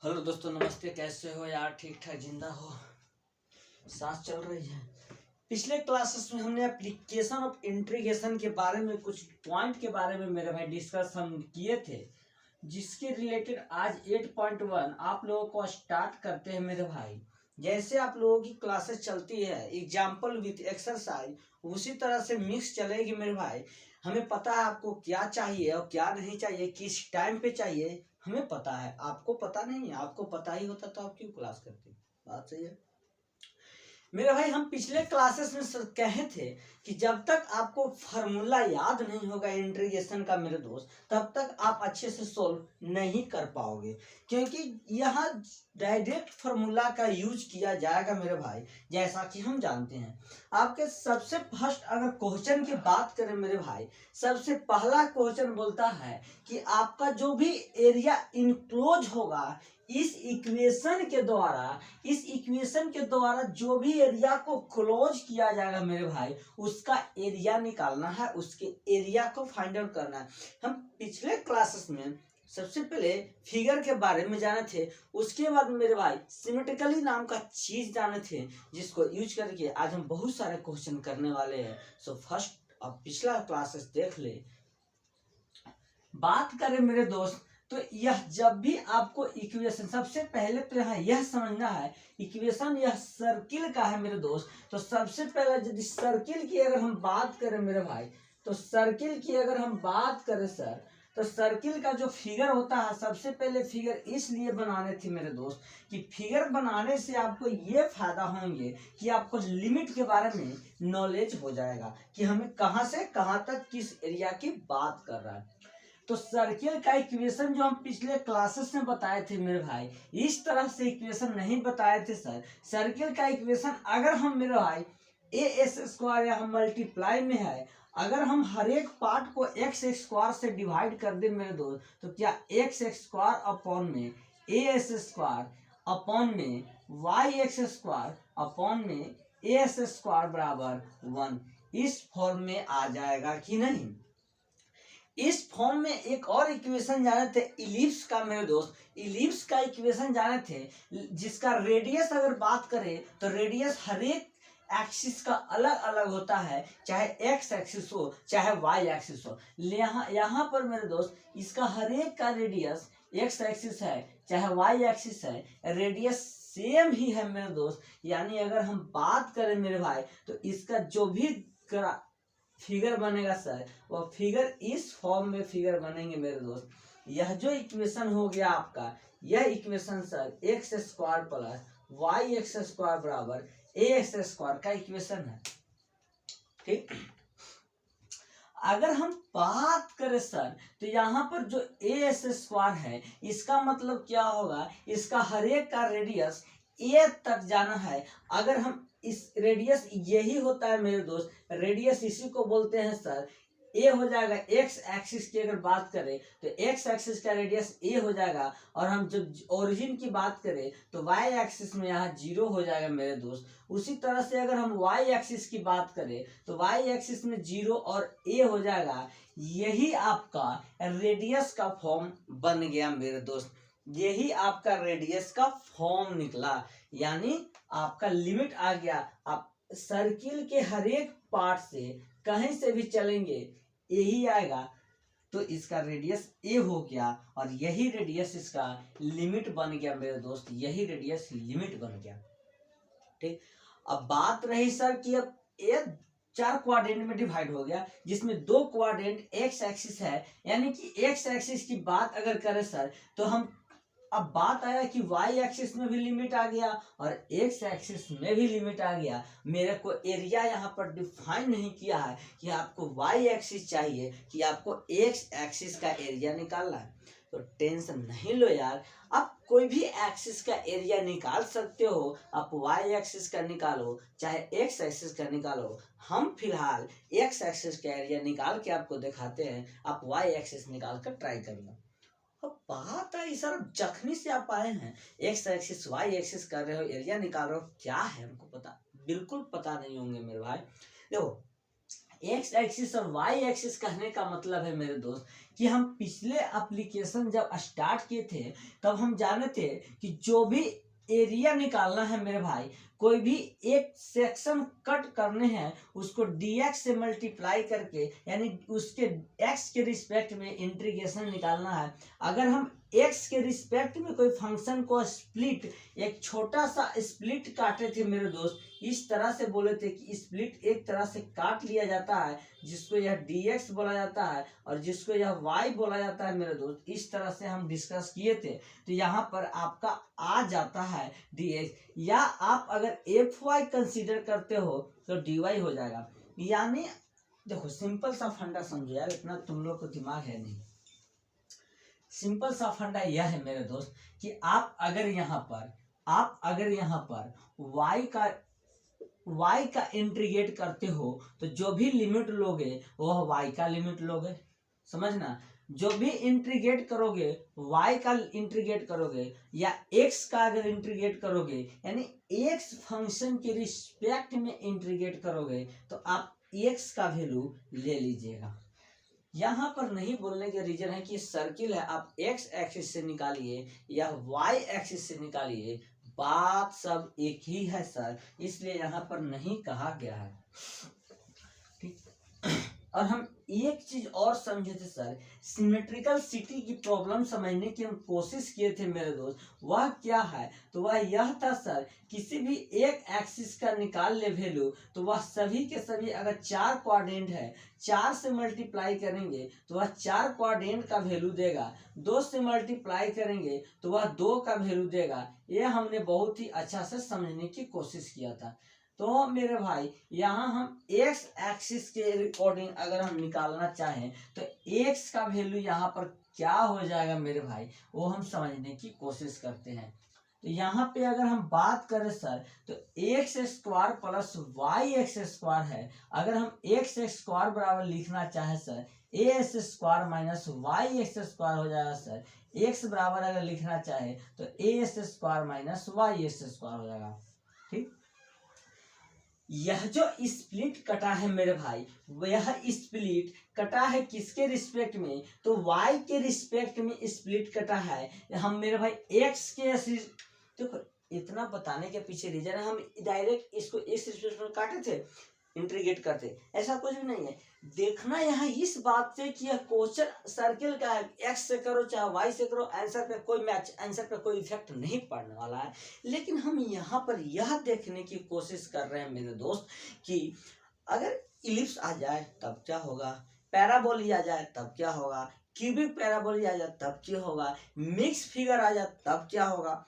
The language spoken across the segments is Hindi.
हेलो दोस्तों, नमस्ते। कैसे हो यार? ठीक ठाक जिंदा हो? सांस चल रही है। पिछले क्लासेस में हमने एप्लीकेशन ऑफ इंटीग्रेशन के बारे में कुछ पॉइंट के बारे में मेरे भाई डिस्कस हम किए थे, जिसके रिलेटेड आज 8.1 आप लोगों को स्टार्ट करते हैं मेरे भाई। जैसे आप लोगों की क्लासेस चलती है एग्जाम्पल विथ एक्सरसाइज, उसी तरह से मिक्स चलेगी मेरे भाई। हमें पता है आपको क्या चाहिए और क्या नहीं चाहिए, किस टाइम पे चाहिए, हमें पता है। आपको पता नहीं है, आपको पता ही होता तो आप क्यों क्लास करते? बात सही है मेरे भाई। हम पिछले क्लासेस में कहे थे कि जब तक आपको फार्मूला याद नहीं होगा इंटीग्रेशन का मेरे दोस्त, तब तक आप अच्छे से सोल्व नहीं कर पाओगे, क्योंकि यहाँ डायरेक्ट फार्मूला का यूज किया जाएगा मेरे भाई। जैसा कि हम जानते हैं, आपके सबसे फर्स्ट अगर क्वेश्चन की बात करें मेरे भाई, सबसे पहला क्वेश्चन बोलता है कि आपका जो भी एरिया इनक्लोज होगा इस इक्वेशन के द्वारा जो भी एरिया को क्लोज किया जाएगा मेरे भाई, उसका एरिया निकालना है, उसके एरिया को फाइंड आउट करना है। हम पिछले क्लासेस में सबसे पहले फिगर के बारे में जाने थे, उसके बाद मेरे भाई सिमेट्रिकली नाम का चीज जाने थे, जिसको यूज करके आज हम बहुत सारे क्वेश्चन करने वाले हैं। सो फर्स्ट अब पिछला क्लासेस देख ले। बात करें मेरे दोस्त, तो यह जब भी आपको इक्वेशन, सबसे पहले तो यहाँ यह समझना है इक्वेशन यह सर्किल का है मेरे दोस्त। तो सबसे पहले यदि सर्किल की अगर हम बात करें मेरे भाई, तो सर्किल की अगर हम बात करें सर, तो सर्किल का जो फिगर होता है, सबसे पहले फिगर इसलिए बनाने थी मेरे दोस्त कि फिगर बनाने से आपको ये फायदा होंगे कि आपको लिमिट के बारे में नॉलेज हो जाएगा कि हमें कहाँ से कहाँ तक किस एरिया की बात कर रहा है। तो सर्किल का इक्वेशन जो हम पिछले क्लासेस में बताए थे मेरे भाई, इस तरह से इक्वेशन नहीं बताए थे सर। सर्किल का इक्वेशन अगर हम मेरे भाई ए एस स्क्वायर या हम मल्टीप्लाई में है, अगर हम हर एक पार्ट को एक्स स्क्वायर से डिवाइड कर दे मेरे दोस्त, तो क्या एक्स स्क्वायर अपॉन में ए एस स्क्वायर अपॉन में वाई एक्स स्क्वायर अपॉन में ए एस स्क्वायर बराबर 1, इस फॉर्म में आ जाएगा कि नहीं? इस फॉर्म में एक और इक्वेशन जाने थे इलिप्स का मेरे दोस्त, इलिप्स का इक्वेशन जाने थे, जिसका रेडियस अगर बात करें तो रेडियस हर एक एक्सिस का अलग अलग होता है, चाहे एक्स एक्सिस हो चाहे वाई एक्सिस हो। यहाँ पर मेरे दोस्त इसका हर एक का रेडियस एक्स एक्सिस है चाहे वाई एक्सिस है, रेडियस सेम ही है मेरे दोस्त। यानी अगर हम बात करें मेरे भाई, तो इसका जो भी फिगर बनेगा सर, वह फिगर इस फॉर्म में फिगर बनेंगे मेरे दोस्त। यह जो इक्वेशन हो गया आपका, यह equation sir X square plus Y X square बराबर ए एक्स स्क्वायर का इक्वेशन है, ठीक। अगर हम बात करें सर, तो यहाँ पर जो ए एस स्क्वायर है, इसका मतलब क्या होगा, इसका हर एक का रेडियस ए तक जाना है। अगर हम इस रेडियस यही होता है मेरे दोस्त, रेडियस इसी को बोलते हैं सर, ए हो जाएगा। एक्स एक्सिस की अगर बात करें तो एक्स एक्सिस का रेडियस ए हो जाएगा, और हम जब ओरिजिन की बात करें तो वाई एक्सिस में यहाँ 0 हो जाएगा मेरे दोस्त। उसी तरह से अगर हम वाई एक्सिस की बात करें तो वाई एक्सिस में 0 और ए हो जाएगा। यही आपका रेडियस का फॉर्म बन गया मेरे दोस्त, यही आपका रेडियस का फॉर्म निकला, यानी आपका लिमिट आ गया। आप सर्किल के हर एक पार्ट से कहीं से भी चलेंगे यही आएगा, तो इसका रेडियस ए हो गया, और यही रेडियस इसका लिमिट बन गया मेरे दोस्त, यही रेडियस लिमिट बन गया, ठीक। अब बात रही सर कि अब ए 4 क्वाड्रेंट में डिवाइड हो गया, जिसमें 2 क्वाड्रेंट एक्स एक्सिस है, यानी कि एक्स एक्सिस की बात अगर करें सर, तो हम अब बात आया कि वाई एक्सिस में भी लिमिट आ गया और एक्स एक्सिस में भी लिमिट आ गया। मेरे को एरिया यहाँ पर डिफाइन नहीं किया है कि आपको वाई एक्सिस चाहिए कि आपको एक्स एक्सिस का एरिया निकालना है, तो टेंशन नहीं लो यार, आप कोई भी एक्सिस का एरिया निकाल सकते हो। आप वाई एक्सिस का निकालो चाहे एक्स एक्सिस का निकालो, हम फिलहाल एक्स एक्सिस का एरिया निकाल के आपको दिखाते हैं, आप वाई एक्सिस निकाल कर ट्राई करना। अब बात आई सर, जखनी से आप आए हैं, एक्स एक्सिस वाई एक्सिस कर रहे हो, एरिया निकाल रहे हो, क्या है हमको पता बिल्कुल पता नहीं होंगे मेरे भाई। देखो एक्स एक्सिस और वाई एक्सिस कहने का मतलब है मेरे दोस्त कि हम पिछले एप्लीकेशन जब स्टार्ट किए थे तब हम जाने थे कि जो भी एरिया निकालना है मेरे भाई, कोई भी एक सेक्शन कट करने हैं उसको dx से मल्टीप्लाई करके यानी उसके x के रिस्पेक्ट में इंटीग्रेशन निकालना है। अगर हम x के रिस्पेक्ट में कोई फंक्शन को स्प्लिट, एक छोटा सा स्प्लिट काटे थे मेरे दोस्त, इस तरह से बोले थे कि स्प्लिट एक तरह से काट लिया जाता है जिसको यह dx बोला जाता है और जिसको यह y बोला जाता है मेरे दोस्त। इस तरह से हम डिस्कस किए थे। तो यहाँ पर आपका आ जाता है dx, या आप अगर fy कंसीडर करते हो तो dy हो जाएगा। यानी देखो सिंपल सा फंडा समझो यार, इतना तुम लोग को दिमाग है नहीं। सिंपल सा फंडा यह है मेरे दोस्त कि आप अगर यहाँ पर y का इंटीग्रेट करते हो तो जो भी लिमिट लोगे वह y का लिमिट लोगे, समझना। जो भी इंटीग्रेट करोगे y का इंटीग्रेट करोगे या x का अगर इंटीग्रेट करोगे यानी x फंक्शन के रिस्पेक्ट में इंटीग्रेट करोगे तो आप x का वैल्यू ले लीजिएगा। यहाँ पर नहीं बोलने के रीजन है कि सर्किल है, आप x एक्सिस से निकालिए या y एक्सिस से निकालिए, बात सब एक ही है सर, इसलिए यहाँ पर नहीं कहा गया है। ठीक। और हम एक चीज और समझे थे सर, सिमेट्रिकल सिटी की प्रॉब्लम समझने की हम कोशिश किए थे मेरे दोस्त। वह क्या है? तो वह यह था सर, किसी भी एक एक्सिस का निकाल ले वैल्यू तो वह सभी के सभी अगर 4 क्वाड्रेंट है, 4 से मल्टीप्लाई करेंगे तो वह 4 क्वाड्रेंट का वैल्यू देगा, 2 से मल्टीप्लाई करेंगे तो वह 2 का वैल्यू देगा। ये हमने बहुत ही अच्छा से समझने की कोशिश किया था। तो मेरे भाई यहाँ हम x एक्सिस के अकॉर्डिंग अगर हम निकालना चाहें तो x का वैल्यू यहाँ पर क्या हो जाएगा मेरे भाई, वो हम समझने की कोशिश करते हैं। तो यहाँ पे अगर हम बात करें सर तो X square plus Y X square है। अगर हम एक्स स्क्वायर बराबर लिखना चाहें sir A S square minus Y X square हो जाएगा सर। एक्स बराबर अगर लिखना चाहे तो A S square minus Y X square हो जाएगा। ठीक। यह जो स्प्लिट कटा है मेरे भाई, यह स्प्लिट कटा है किसके रिस्पेक्ट में? तो y के रिस्पेक्ट में स्प्लिट कटा है। हम मेरे भाई x के देखो इतना बताने के पीछे रीजन है, हम डायरेक्ट इसको x रिस्पेक्ट में काटे थे, इंटीग्रेट करते, ऐसा कुछ भी नहीं है। देखना यहाँ इस बात से कि यह क्वेश्चन सर्किल का है, x से करो चाहे y से करो, आंसर पे कोई मैच, आंसर पे कोई इफेक्ट नहीं पड़ने वाला है। लेकिन हम यहाँ पर यह देखने की कोशिश कर रहे हैं मेरे दोस्त कि अगर इलिप्स आ जाए तब क्या होगा, पैराबोली आ जाए तब क्या होगा, क्यूबिक पैराबोली आ जाए तब क्या होगा, मिक्स फिगर आ जाए तब क्या होगा।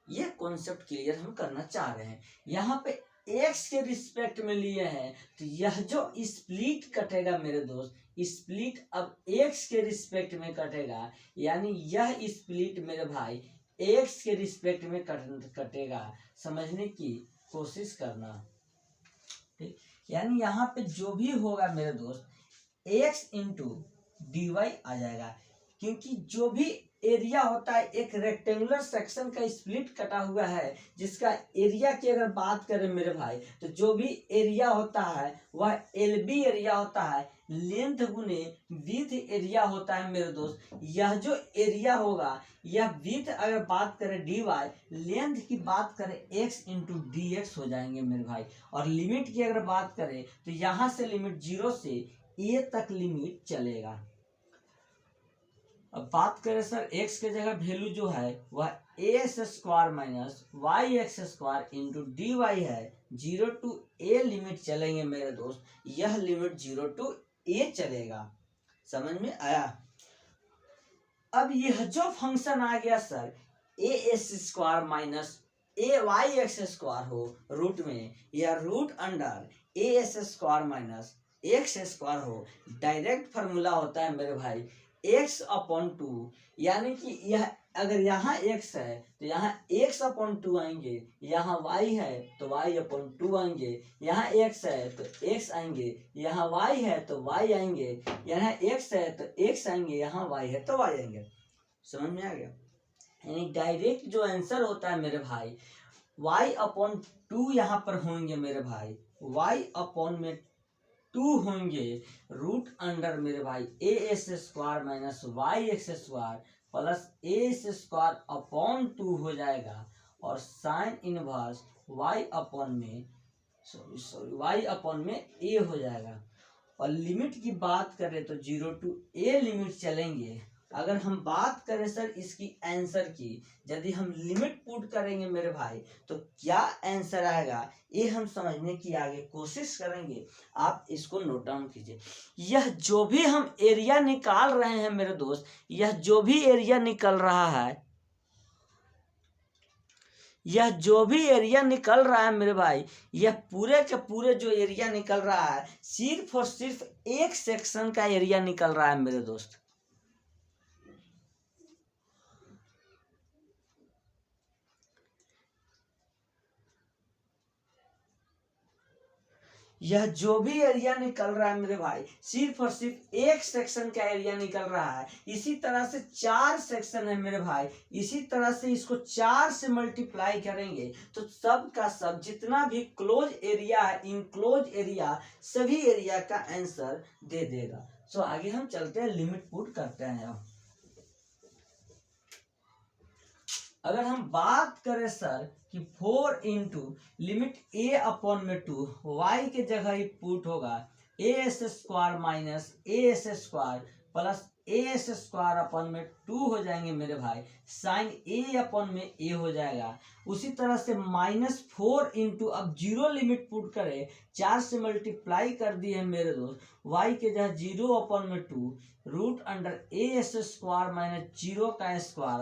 ये कॉन्सेप्ट क्लियर हम करना चाह रहे हैं। यहाँ पे एक्स के रिस्पेक्ट में लिए हैं तो यह जो स्प्लिट कटेगा मेरे दोस्त, स्प्लिट अब एक्स के रिस्पेक्ट में कटेगा, यानी यह स्प्लिट मेरे भाई एक्स के रिस्पेक्ट में कटेगा। समझने की कोशिश करना। ठीक। यानी यहाँ पे जो भी होगा मेरे दोस्त एक्स इंटू डी वाई आ जाएगा, क्योंकि जो भी एरिया होता है एक रेक्टेंगुलर सेक्शन का स्प्लिट कटा हुआ है जिसका एरिया की अगर बात करें मेरे भाई तो जो भी एरिया होता है वह एलबी एरिया होता है, लेंथ गुने विड्थ एरिया होता है मेरे दोस्त। यह जो एरिया होगा यह विड्थ अगर बात करें डी वाई, लेंथ की बात करें एक्स इंटू डी एक्स हो जाएंगे मेरे भाई। और लिमिट की अगर बात करें तो यहाँ से लिमिट 0 से ए तक लिमिट चलेगा। अब बात करें सर x के जगह वैल्यू जो है वह A S square minus Y X square into D Y है। 0 टू a लिमिट चलेंगे मेरे दोस्त, यह लिमिट 0 टू a चलेगा। समझ में आया? अब यह जो फंक्शन आ गया sir A S square minus A Y X square हो रूट में, या root under A S square minus X square हो, डायरेक्ट फार्मूला होता है मेरे भाई x अपॉन 2। यानी कि यह अगर यहाँ x है तो यहाँ x अपॉन 2 आएंगे, यहाँ y है तो y अपॉन 2 आएंगे, यहाँ x है तो x आएंगे, यहाँ y है तो y आएंगे, यहाँ x है तो x आएंगे, यहाँ y है तो y आएंगे। समझ में आ गया? यानी डायरेक्ट जो आंसर होता है मेरे भाई y अपॉन 2 यहाँ पर होंगे मेरे भाई, y अपॉन में टू होंगे रूट अंडर मेरे भाई A S square minus Y X square plus A S square upon two हो जाएगा और साइन इनवर्स वाई अपॉन में वाई अपॉन में ए हो जाएगा। और लिमिट की बात करें तो 0 to a लिमिट चलेंगे। अगर हम बात करें सर इसकी आंसर की, यदि हम लिमिट पुट करेंगे मेरे भाई तो क्या आंसर आएगा ये हम समझने की आगे कोशिश करेंगे। आप इसको नोट डाउन कीजिए। यह जो भी हम एरिया निकाल रहे हैं मेरे दोस्त, यह जो भी एरिया निकल रहा है, यह जो भी एरिया निकल रहा है मेरे भाई, यह पूरे के पूरे जो एरिया निकल रहा है सिर्फ और सिर्फ एक सेक्शन का एरिया निकल रहा है मेरे दोस्त। यह जो भी एरिया निकल रहा है मेरे भाई सिर्फ और सिर्फ एक सेक्शन का एरिया निकल रहा है। इसी तरह से 4 सेक्शन है मेरे भाई, इसी तरह से इसको 4 से मल्टीप्लाई करेंगे तो सब का सब जितना भी क्लोज एरिया है, इनक्लोज एरिया, सभी एरिया का आंसर दे देगा। सो आगे हम चलते हैं, लिमिट पुट करते हैं। अब अगर हम बात करें सर कि 4 इंटू लिमिट ए अपॉन में 2, वाई के जगह ही पुट होगा ए S square minus A S square plus A S square upon में 2 हो जाएंगे मेरे भाई, साइन ए अपॉन में ए हो जाएगा। उसी तरह से -4 इंटू, अब 0 लिमिट पुट करें, 4 से मल्टीप्लाई कर दिए मेरे दोस्त, वाई के जगह 0 अपॉन में 2 root under A S square minus 0 का स्क्वायर